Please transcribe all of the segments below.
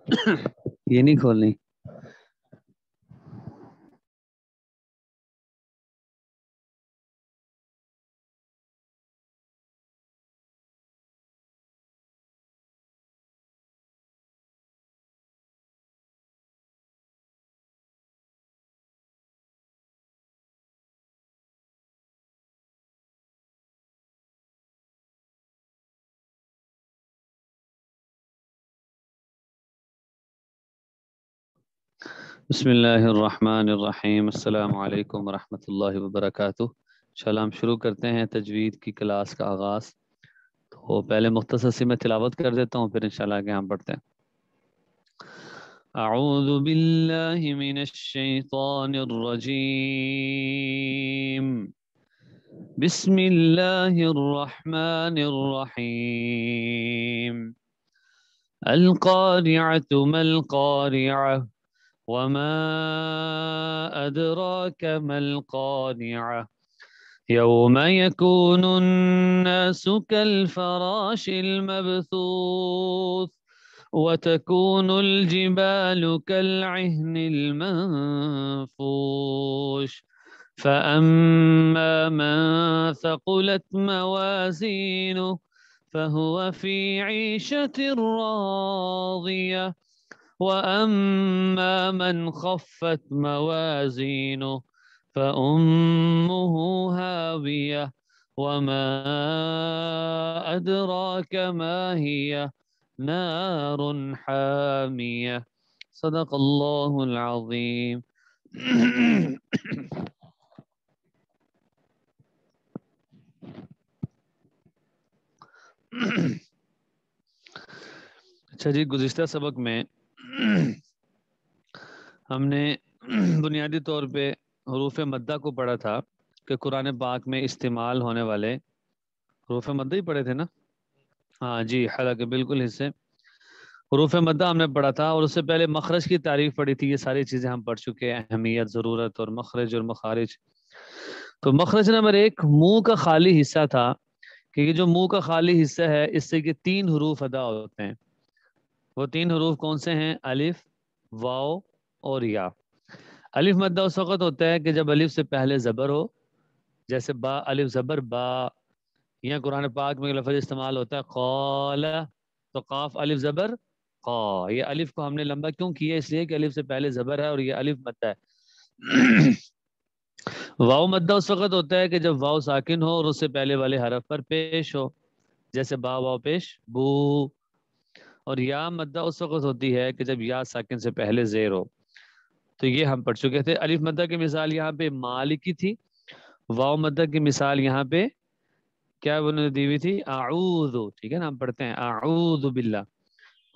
یہ نہیں کھولنی. بسم اللہ الرحمن الرحیم. السلام علیکم ورحمۃ اللہ وبرکاتہ. انشاءاللہ ہم شروع کرتے ہیں تجوید کی کلاس کا آغاز. تو پہلے مختصر سی میں تلاوت کر دیتا ہوں، پھر انشاءاللہ آگے ہم پڑھتے ہیں. اعوذ باللہ من الشیطان الرجیم. بسم اللہ الرحمن الرحیم. القارعة ما القارعة وما أدراك ما القارعة يوم يكون الناس كالفراش المبثوث وتكون الجبال كالعهن المنفوش فأما من ثقلت موازينه فهو في عيشة راضية وأما من خفت موازينه فأمه هاوية وما أدراك ما هي نار حامية. صدق الله العظيم. اچھا جی، گزشتہ سبق میں ہم نے بنیادی طور پہ حروف مدہ کو پڑھا تھا کہ قرآن پاک میں استعمال ہونے والے حروف مدہ ہی پڑھے تھے نا؟ ہاں جی، حلقہ بالکل حصے حروف مدہ ہم نے پڑھا تھا، اور اس سے پہلے مخرج کی تعریف پڑھی تھی. یہ ساری چیزیں ہم پڑھ چکے ہیں، اہمیت، ضرورت اور مخرج اور مخارج. تو مخرج نمبر 1 منہ کا خالی حصہ تھا کہ یہ جو منہ کا خالی حصہ ہے اس سے کہ 3 حروف ادا ہوتے ہیں. وہ 3 حروف کون سے ہیں؟ الف، واو اور یا. الف مدہ اس وقت ہوتا ہے کہ جب الف سے پہلے زبر ہو، جیسے با، الف زبر با. یا قرآن پاک میں لفظ استعمال ہوتا ہے قال، تو قاف الف زبر قا. یہ الف کو ہم نے لمبا کیوں کیا؟ اس لیے کہ الف سے پہلے زبر ہے اور یہ الف مدہ ہے. واو مدہ اس وقت ہوتا ہے کہ جب واو ساکن ہو اور اس سے پہلے والے حرف پر پیش ہو، جیسے با واو پیش بو. اور یا مدہ اس وقت ہوتی ہے کہ جب یا ساکن سے پہلے زیر ہو. تو یہ ہم پڑھ چکے تھے. الف مدہ کی مثال یہاں پہ مالکی تھی. واو مدہ کی مثال یہاں پہ کیا انہوں نے دی ہوئی تھی؟ اعوذ. ٹھیک ہے نا، ہم پڑھتے ہیں اعوذ باللہ.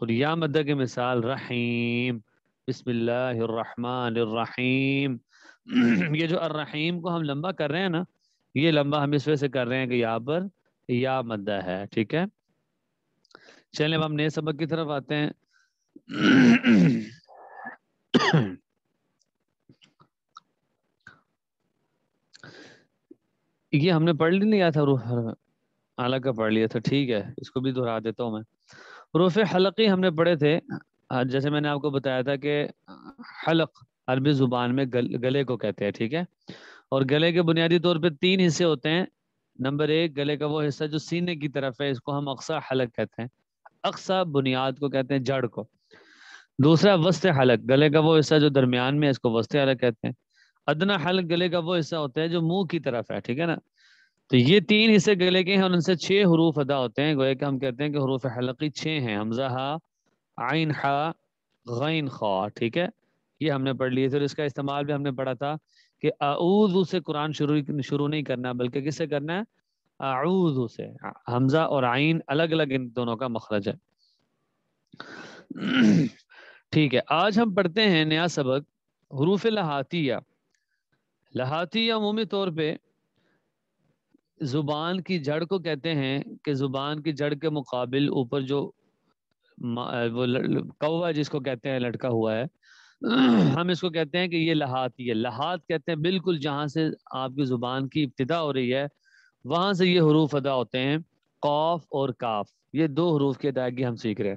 اور یا مدہ کی مثال رحیم. بسم اللہ الرحمن الرحیم. یہ جو الرحیم کو ہم لمبا کر رہے ہیں نا، یہ لمبا ہم اس وجہ سے کر رہے ہیں کہ یہاں پر یا مدہ ہے. ٹھیک ہے، چلیں اب ہم نئے سبق کی طرف آتے ہیں. یہ ہم نے پڑھ لیا تھا، روح حلقہ پڑھ لیا تھا. ٹھیک ہے، اس کو بھی دہرا دیتا ہوں میں. حروف حلقی ہم نے پڑھے تھے. جیسے میں نے آپ کو بتایا تھا کہ حلق عربی زبان میں گلے کو کہتے ہیں. ٹھیک ہے، اور گلے کے بنیادی طور پہ 3 حصے ہوتے ہیں. نمبر 1 گلے کا وہ حصہ جو سینے کی طرف ہے، اس کو ہم اقصی حلق کہتے ہیں. اقصی بنیاد کو کہتے ہیں، جڑ کو. دوسرا وسط حلق، گلے کا وہ حصہ جو درمیان میں ہے، اس کو وسط حلق کہتے ہیں. ادنا حلق گلے کا وہ حصہ ہوتا ہے جو منہ کی طرف ہے. ٹھیک ہے نا. تو یہ 3 حصے گلے کے ہیں اور ان سے 6 حروف ادا ہوتے ہیں. گویا کہ ہم کہتے ہیں کہ حروف حلقی 6 ہیں. حمزہ ہا، عین ہا، غین خا. ٹھیک ہے، یہ ہم نے پڑھ لیے تھے. اور اس کا استعمال بھی ہم نے پڑھا تھا کہ اعوذ سے قرآن شروع نہیں کرنا، بلکہ کس سے کرنا ہے؟ اعوذ سے. حمزہ اور عین الگ الگ ان دونوں کا مخرج ہے. ٹھیک ہے، آج ہم پڑھتے ہیں نیا سبق حروف لہاتیہ. لہاتیہ عمومی طور پہ زبان کی جڑ کو کہتے ہیں کہ زبان کی جڑ کے مقابل اوپر جو وہ کوا جس کو کہتے ہیں لٹکا ہوا ہے، ہم اس کو کہتے ہیں کہ یہ لہات. یہ لہات کہتے ہیں بالکل جہاں سے آپ کی زبان کی ابتدا ہو رہی ہے وہاں سے یہ حروف ادا ہوتے ہیں. قاف اور کاف، یہ 2 حروف کی ادائیگی ہم سیکھ رہے ہیں.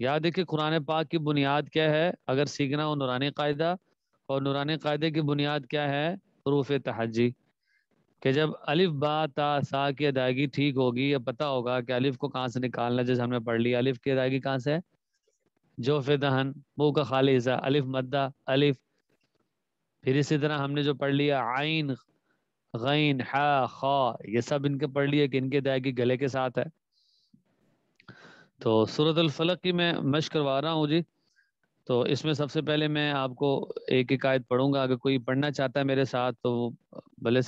یاد ہے کہ قرآن پاک کی بنیاد کیا ہے اگر سیکھنا ہو نورانی قاعدہ، اور نورانی قاعدے کی بنیاد کیا ہے حروف تہجی، کہ جب الف با تا سا کی ادائیگی ٹھیک ہوگی یا پتہ ہوگا کہ الف کو کہاں سے نکالنا، جیسے ہم نے پڑھ لیا الف کی ادائیگی کہاں سے ہے، جوف دہن، منہ کا خالی حصہ، الف مدہ الف. پھر اسی طرح ہم نے جو پڑھ لیا عین غین حا خا، یہ سب ان کے پڑھ لیے کہ ان کی ادائیگی گلے کے ساتھ ہے. تو سورۃ الفلق کی میں مشق کروا رہا ہوں جی. تو اس میں سب سے پہلے میں آپ کو ایک ایک آیت پڑھوں گا، اگر کوئی پڑھنا چاہتا ہے میرے ساتھ تو وہ بھلے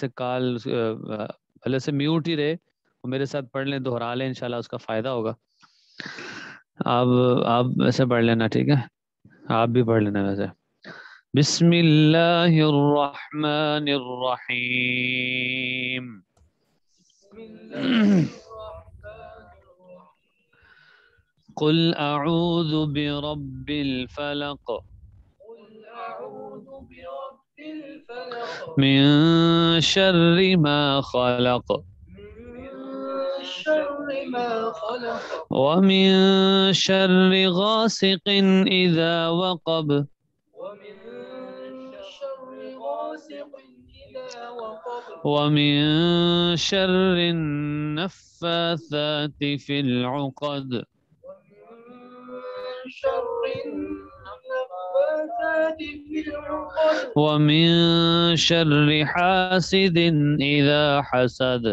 سے میوٹ ہی رہے، وہ میرے ساتھ پڑھ لیں، دہرا لیں، انشاءاللہ اس کا فائدہ ہوگا. آپ آپ ویسے پڑھ لینا، ٹھیک ہے، آپ بھی پڑھ لینا ویسے. بسم اللہ الرحمن الرحیم. قل اعوذ برب الفلق من شر ما خلق ومن شر غاسق اذا وقب ومن شر النفاثات في العقد ومن شر حاسد إذا حسد.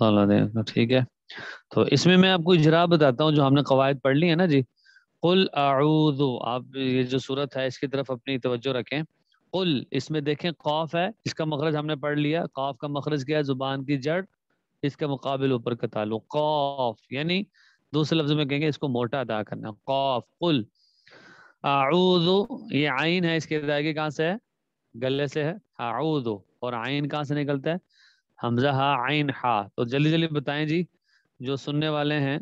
اللہ دے ٹھیک ہے. تو اس میں آپ کو اجرا بتاتا ہوں جو ہم نے قواعد پڑھ لی ہے نا جی. قل اعوذ، آپ یہ جو صورت ہے اس کی طرف اپنی توجہ رکھیں. قل، اس میں دیکھیں قاف ہے، اس کا مخرج ہم نے پڑھ لیا. قاف کا مخرج کیا ہے؟ زبان کی جڑ، اس کا مقابل اوپر کا تعلق قاف، یعنی دوسرے لفظ میں کہیں گے اس کو موٹا ادا کرنا. قاف. قل اعوذ، یہ عین ہے، اس کی ادائیگی کہاں سے ہے؟ گلے سے ہے. اعوذ، اور عین کہاں سے نکلتا ہے؟ حمزہ ہا عین ہا. تو جلدی جلدی بتائیں جی، جو سننے والے ہیں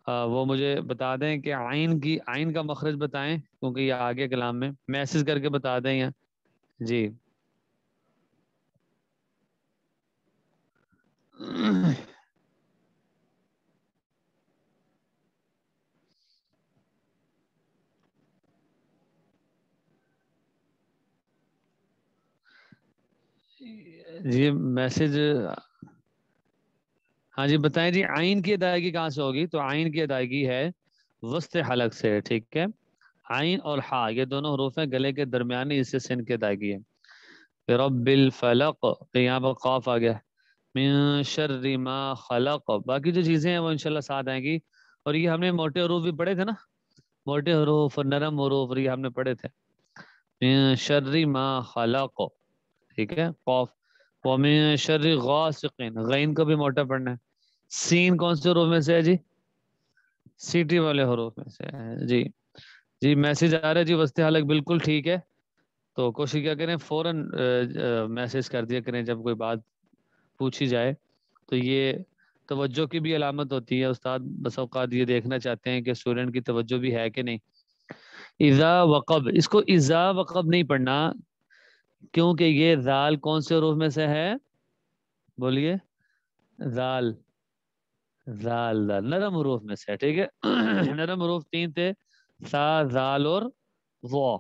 وہ مجھے بتا دیں کہ عین کا مخرج بتائیں، کیونکہ یہ آگے کلام میں میسج کر کے بتا دیں یا جی. جی میسج، ہاں جی بتائیں جی. عین کی ادائیگی کہاں سے ہوگی؟ تو عین کی ادائیگی ہے وسط حلق سے، ٹھیک ہے. عین اور ہا یہ دونوں حروف ہیں، گلے کے درمیانی حصے سے ان کی ادائیگی ہے. رب الفلق، تو یہاں پر قاف آ گیا. من شر ما خلق، باقی جو چیزیں ہیں وہ انشاءاللہ ساتھ آئیں گی. اور یہ ہم نے موٹے حروف بھی پڑھے تھے نا، موٹے حروف اور نرم حروف، اور یہ ہم نے پڑھے تھے. من شر ما خلق، ٹھیک ہے. قاف. ومن شر غاسق، غین کو بھی موٹا پڑھنا ہے. سین کون سے حروف میں سے ہے جی؟ سیٹی والے حروف میں سے ہے جی. جی میسج آ رہا ہے جی وسط حلق، بالکل ٹھیک ہے. تو کوشش کیا کریں فوراً میسج کر دیا کریں جب کوئی بات پوچھی جائے. تو یہ توجہ کی بھی علامت ہوتی ہے. استاد بس اوقات یہ دیکھنا چاہتے ہیں کہ اسٹوڈنٹ کی توجہ بھی ہے کہ نہیں. اذا وقب، اس کو اذا وقب نہیں پڑھنا، کیونکہ یہ ذال کون سے حروف میں سے ہے؟ بولیے. ذال، ذال نرم حروف میں سے، ٹھیک ہے. نرم حروف تین تھے، سا ذال اور وا.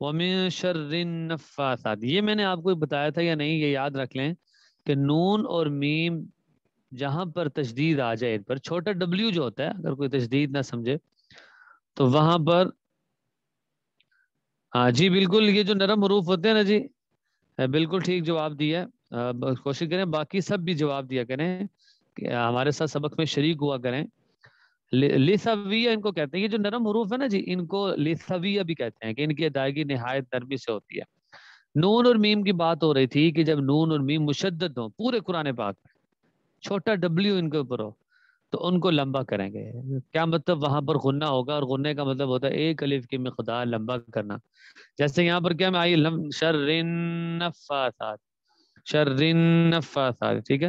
ومن شر النفاثات، یہ میں نے آپ کو بتایا تھا یا نہیں، یہ یاد رکھ لیں کہ نون اور میم جہاں پر تشدید آ جائے، پر چھوٹا ڈبلیو جو ہوتا ہے اگر کوئی تشدید نہ سمجھے تو وہاں پر ہاں جی بالکل، یہ جو نرم حروف ہوتے ہیں نا جی، بالکل ٹھیک جواب دیا. کوشش کریں باقی سب بھی جواب دیا کریں، کہ ہمارے ساتھ سبق میں شریک ہوا کریں. لثویہ ان کو کہتے ہیں. یہ جو نرم حروف ہے نا جی، ان کو لثویہ بھی کہتے ہیں، کہ ان کی ادائیگی نہایت نرمی سے ہوتی ہے. نون اور میم کی بات ہو رہی تھی کہ جب نون اور میم مشدد ہوں پورے قرآن پاک میں، چھوٹا ڈبلیو ان کے اوپر ہو تو ان کو لمبا کریں گے. کیا مطلب؟ وہاں پر غنہ ہوگا، اور غنہ کا مطلب ہوتا ہے ایک الف کی مقدار لمبا کرنا. جیسے یہاں پر کیا میں آئی شر النفاثات، شر النفاثات، ٹھیک ہے.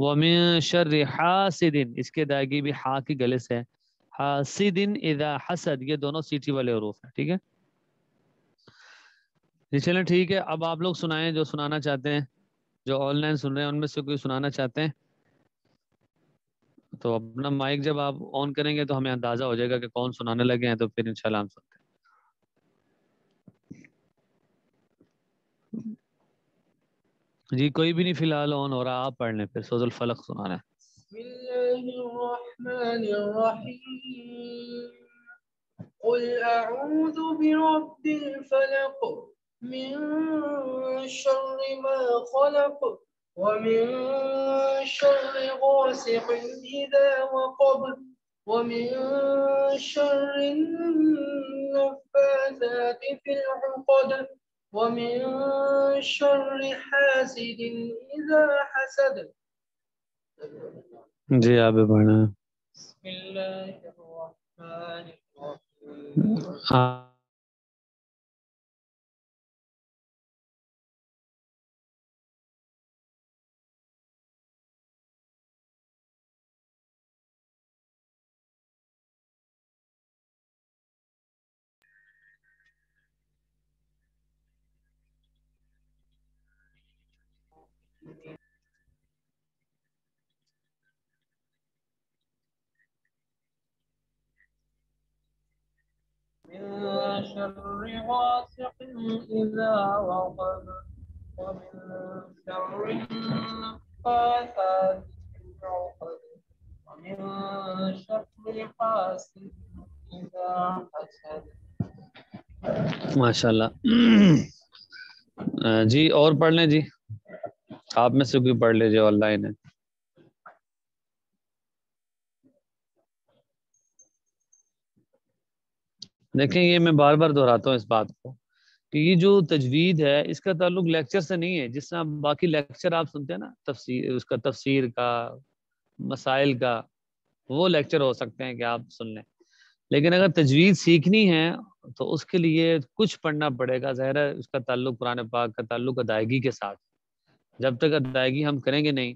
ومن شر حاسد، اس کے ادائیگی بھی ہا کی گلے سے ہے. حاسد اذا حسد، یہ دونوں سیٹی والے حروف ہیں، ٹھیک ہے. جی چلیں ٹھیک ہے، اب آپ لوگ سنائیں جو سنانا چاہتے ہیں. جو آن لائن سن رہے ہیں ان میں سے کوئی سنانا چاہتے ہیں تو اپنا مائک جب آپ آن کریں گے تو ہمیں اندازہ ہو جائے گا کہ کون سنانے لگے ہیں، تو پھر انشاءاللہ ہم سنتے ہیں۔ جی کوئی بھی نہیں فی الحال آن ہو رہا، آپ پڑھ لیں پھر سورۃ الفلق سنانا ہے۔ بسم الله الرحمن الرحيم قل أعوذ برب الفلق من شر ما خلق ومن شر غاسق إذا وقب ومن شر النفاثات في العقد ومن شر حاسد إذا حسد جی آپ بھی پڑھنا ہے۔ بسم الله الرحمن الرحيم من شر غاسق إذا وقب ومن شر النفاثات في العقد ومن شر حاسد إذا حسد ماشاء اللہ۔ جی اور پڑھ لیں جی، آپ میں سے کوئی پڑھ لیجیے، آن لائن ہے۔ دیکھیں یہ میں بار بار دہراتا ہوں اس بات کو کہ یہ جو تجوید ہے اس کا تعلق لیکچر سے نہیں ہے، جس طرح باقی لیکچر آپ سنتے ہیں نا، تفسیر اس کا، تفسیر کا، مسائل کا، وہ لیکچر ہو سکتے ہیں کہ آپ سن لیں، لیکن اگر تجوید سیکھنی ہے تو اس کے لیے کچھ پڑھنا پڑے گا۔ ظاہر ہے اس کا تعلق قرآن پاک کا تعلق ادائیگی کے ساتھ، جب تک ادائیگی ہم کریں گے نہیں،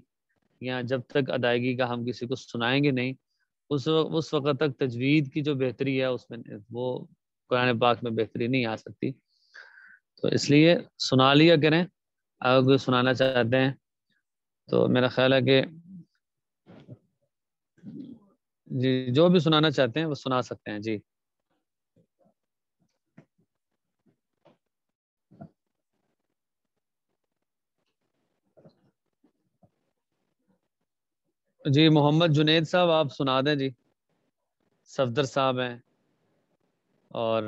یا جب تک ادائیگی کا ہم کسی کو سنائیں گے نہیں، اس وقت تک تجوید کی جو بہتری ہے اس میں وہ قرآن پاک میں بہتری نہیں آ سکتی۔ تو اس لیے سنا لیا کریں، اگر کوئی سنانا چاہتے ہیں تو میرا خیال ہے کہ جی جو بھی سنانا چاہتے ہیں وہ سنا سکتے ہیں۔ جی جی محمد جنید صاحب آپ سنا دیں جی، صفدر صاحب ہیں اور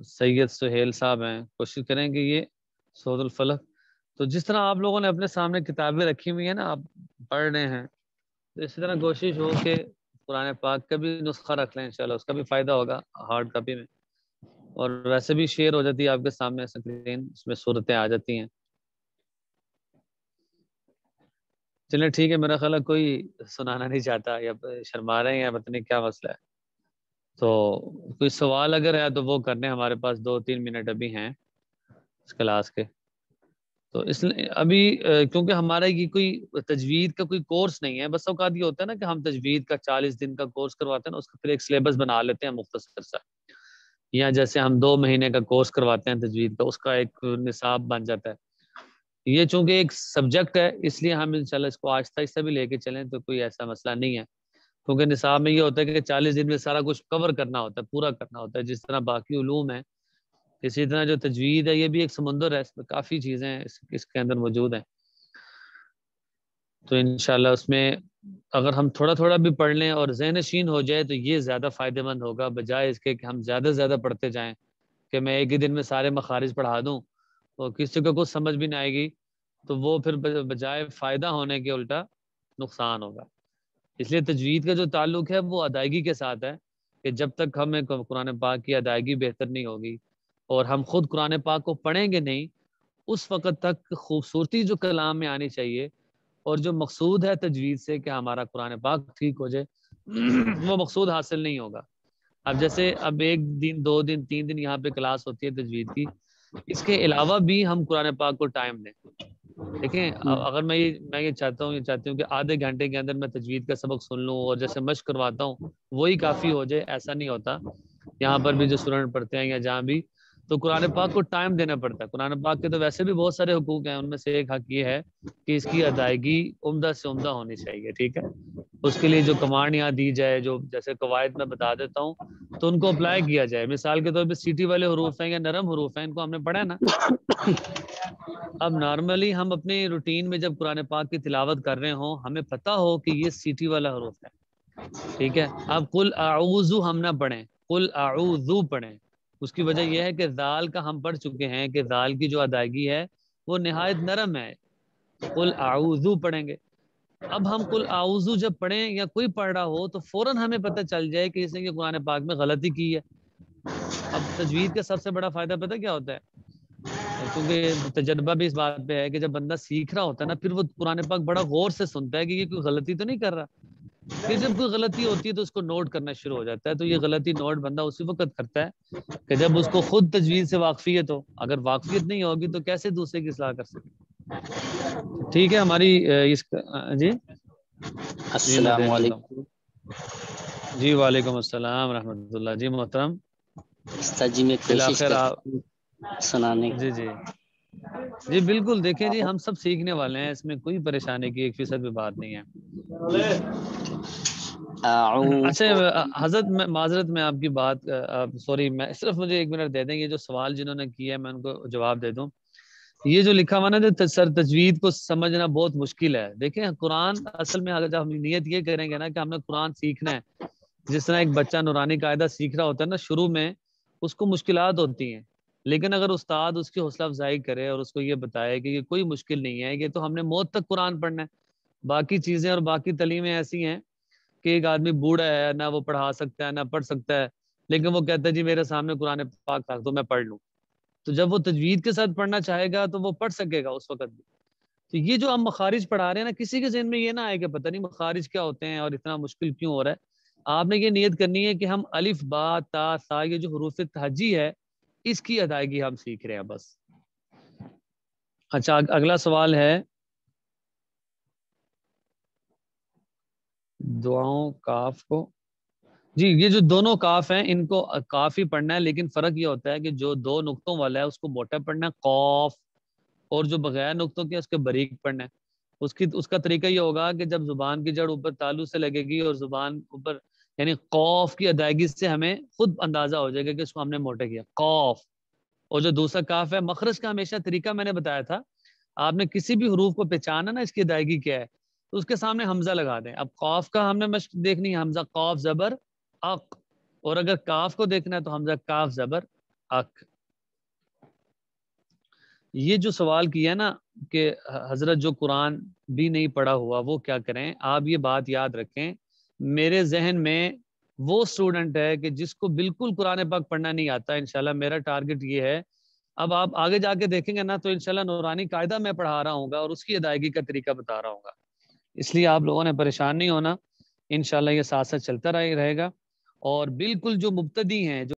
سید سہیل صاحب ہیں، کوشش کریں کہ یہ سورۃ الفلق، تو جس طرح آپ لوگوں نے اپنے سامنے کتابیں رکھی ہوئی ہیں نا، آپ پڑھ رہے ہیں، تو اسی طرح کوشش ہو کہ قرآن پاک کا بھی نسخہ رکھ لیں، انشاءاللہ اس کا بھی فائدہ ہوگا ہارڈ کاپی میں، اور ویسے بھی شیئر ہو جاتی ہے آپ کے سامنے اسکرین، اس میں صورتیں آ جاتی ہیں۔ چلیں ٹھیک ہے، میرا خیال ہے کوئی سنانا نہیں چاہتا یا شرما رہے ہیں یا پتہ نہیں کیا مسئلہ ہے، تو کوئی سوال اگر ہے تو وہ کرنے، ہمارے پاس 2-3 منٹ ابھی ہیں اس کلاس کے، تو اس لیے ابھی کیونکہ ہمارا یہ کوئی تجوید کا کوئی کورس نہیں ہے، بس اوقات یہ ہوتا ہے نا کہ ہم تجوید کا 40 دن کا کورس کرواتے ہیں نا، اس کا پھر ایک سلیبس بنا لیتے ہیں مختصر سا، یا جیسے ہم 2 مہینے کا کورس کرواتے ہیں تجوید کا، اس کا ایک نصاب بن جاتا ہے۔ یہ چونکہ ایک سبجیکٹ ہے اس لیے ہم انشاءاللہ اس کو آہستہ آہستہ بھی لے کے چلیں تو کوئی ایسا مسئلہ نہیں ہے، کیونکہ نصاب میں یہ ہوتا ہے کہ 40 دن میں سارا کچھ کور کرنا ہوتا ہے، پورا کرنا ہوتا ہے، جس طرح باقی علوم ہیں اسی طرح جو تجوید ہے یہ بھی ایک سمندر ہے، اس میں کافی چیزیں اس کے اندر موجود ہیں، تو انشاءاللہ اس میں اگر ہم تھوڑا تھوڑا بھی پڑھ لیں اور ذہن نشین ہو جائے تو یہ زیادہ فائدہ مند ہوگا، بجائے اس کے کہ ہم زیادہ سے زیادہ پڑھتے جائیں، کہ میں ایک ہی دن میں سارے مخارج پڑھا دوں اور کسی کو کچھ سمجھ بھی نہ آئے گی، تو وہ پھر بجائے فائدہ ہونے کے الٹا نقصان ہوگا۔ اس لیے تجوید کا جو تعلق ہے وہ ادائیگی کے ساتھ ہے، کہ جب تک ہمیں قرآن پاک کی ادائیگی بہتر نہیں ہوگی اور ہم خود قرآن پاک کو پڑھیں گے نہیں، اس وقت تک خوبصورتی جو کلام میں آنی چاہیے اور جو مقصود ہے تجوید سے کہ ہمارا قرآن پاک ٹھیک ہو جائے، وہ مقصود حاصل نہیں ہوگا۔ اب جیسے اب 1 دن 2 دن 3 دن یہاں پہ کلاس ہوتی ہے تجوید کی، اس کے علاوہ بھی ہم قرآن پاک کو ٹائم دیں۔ دیکھیں اگر میں یہ چاہتی ہوں کہ آدھے گھنٹے کے اندر میں تجوید کا سبق سن لوں اور جیسے مشق کرواتا ہوں وہی کافی ہو جائے، ایسا نہیں ہوتا۔ یہاں پر بھی جو اسٹوڈنٹ پڑھتے ہیں یا جہاں بھی، تو قرآن پاک کو ٹائم دینا پڑتا ہے. قرآن پاک کے تو ویسے بھی بہت سارے حقوق ہیں, ان میں سے ایک حق یہ ہے کہ اس کی ادائیگی عمدہ سے عمدہ ہونی چاہیے. ٹھیک ہے, اس کے لیے جو کمانڈ یہاں دی جائے, جو جیسے قواعد میں بتا دیتا ہوں, تو ان کو اپلائی کیا جائے. مثال کے طور پہ سیٹی والے حروف ہیں یا نرم حروف ہیں, ان کو ہم نے پڑھا ہے نا. اب نارملی ہم اپنے روٹین میں جب قرآن پاک کی تلاوت کر رہے ہوں, ہمیں پتہ ہو کہ یہ سیٹی والا حروف ہے. ٹھیک ہے, اب قل اعوذ ہم نہ پڑھیں, قل اعوذ پڑھیں. اس کی وجہ یہ ہے کہ ذال کا ہم پڑھ چکے ہیں کہ ذال کی جو ادائیگی ہے وہ نہایت نرم ہے. قل اعوذ پڑھیں گے. اب ہم قل اعوذ جب پڑھیں یا کوئی پڑھ رہا ہو تو فوراً ہمیں پتہ چل جائے کہ اس نے یہ قرآن پاک میں غلطی کی ہے. اب تجوید کا سب سے بڑا فائدہ پتہ کیا ہوتا ہے, کیونکہ تجربہ بھی اس بات پہ ہے کہ جب بندہ سیکھ رہا ہوتا ہے نا, پھر وہ قرآن پاک بڑا غور سے سنتا ہے کہ یہ کوئی غلطی تو نہیں کر رہا. پھر جب کوئی غلطی ہوتی ہے تو اس کو نوٹ کرنا شروع ہو جاتا ہے. تو یہ غلطی نوٹ بندہ اسی وقت کرتا ہے کہ جب اس کو خود تجوید سے واقفیت ہو. اگر واقفیت نہیں ہوگی تو کیسے دوسرے کی اصلاح کر سکے. ٹھیک ہے, ہماری اس جی جی میں السلام دیکھ لیتا ہوں. علیکم. جی وعلیکم السلام رحمۃ اللہ. جی محترم, استاد جی میں کوشش بالآخر کرتا ہوں سنانے کی. جی جی جی بالکل. دیکھیں جی, ہم سب سیکھنے والے ہیں, اس میں کوئی پریشانی کی 1% بھی بات نہیں ہے. اچھا حضرت, میں معذرت میں آپ کی بات, سوری, میں صرف مجھے 1 منٹ دے دیں. یہ جو سوال جنہوں نے کیا ہے میں ان کو جواب دے دوں. یہ جو لکھا ہوا نا سر, تجوید کو سمجھنا بہت مشکل ہے. دیکھیں قرآن اصل میں اگر ہم نیت یہ کریں گے نا کہ ہم نے قرآن سیکھنا ہے, جس طرح ایک بچہ نورانی قاعدہ سیکھ رہا ہوتا ہے نا, شروع میں اس کو مشکلات ہوتی ہیں, لیکن اگر استاد اس کی حوصلہ افزائی کرے اور اس کو یہ بتائے کہ یہ کوئی مشکل نہیں ہے, یہ تو ہم نے موت تک قرآن پڑھنا ہے. باقی چیزیں اور باقی تعلیمیں ایسی ہیں کہ ایک آدمی بوڑھا ہے, نہ وہ پڑھا سکتا ہے نہ پڑھ سکتا ہے, لیکن وہ کہتا ہے جی میرے سامنے قرآن پاک رکھ دو میں پڑھ لوں. تو جب وہ تجوید کے ساتھ پڑھنا چاہے گا تو وہ پڑھ سکے گا اس وقت بھی. تو یہ جو ہم مخارج پڑھا رہے ہیں نا, کسی کے ذہن میں یہ نہ آئے کہ پتہ نہیں مخارج کیا ہوتے ہیں اور اتنا مشکل کیوں ہو رہا ہے. آپ نے یہ نیت کرنی ہے کہ ہم الف با تا سا, یہ جو حروف تہجی ہے, اس کی ادائیگی ہم سیکھ رہے ہیں بس. اچھا, اگلا سوال ہے دعاؤں کاف کو. جی, یہ جو دونوں کاف ہیں ان کو کاف ہی پڑھنا ہے, لیکن فرق یہ ہوتا ہے کہ جو 2 نقطوں والا ہے اس کو موٹا پڑھنا ہے قاف, اور جو بغیر نقطوں کے اس کے باریک پڑھنا ہے. اس کا طریقہ یہ ہوگا کہ جب زبان کی جڑ اوپر تالو سے لگے گی اور زبان اوپر, یعنی قاف کی ادائیگی سے ہمیں خود اندازہ ہو جائے گا کہ اس کو ہم نے موٹا کیا قاف. اور جو دوسرا کاف ہے, مخرج کا ہمیشہ طریقہ میں نے بتایا تھا, آپ نے کسی بھی حروف کو پہچانا نا اس کی ادائیگی کیا ہے, تو اس کے سامنے حمزہ لگا دیں. اب قاف کا ہم نے مشق دیکھنی ہے, حمزہ قاف زبر اق, اور اگر کاف کو دیکھنا ہے تو حمزہ کاف زبر اک. یہ جو سوال کیا نا کہ حضرت جو قرآن بھی نہیں پڑھا ہوا وہ کیا کریں, آپ یہ بات یاد رکھیں, میرے ذہن میں وہ اسٹوڈنٹ ہے کہ جس کو بالکل قرآن پاک پڑھنا نہیں آتا. انشاءاللہ میرا ٹارگٹ یہ ہے, اب آپ آگے جا کے دیکھیں گے نا تو انشاءاللہ نورانی قاعدہ میں پڑھا رہا ہوں گا اور اس کی ادائیگی کا طریقہ بتا رہا ہوں گا. اس لیے آپ لوگوں نے پریشان نہیں ہونا, انشاءاللہ یہ ساتھ ساتھ چلتا رہے گا. اور بالکل جو مبتدی ہیں, جو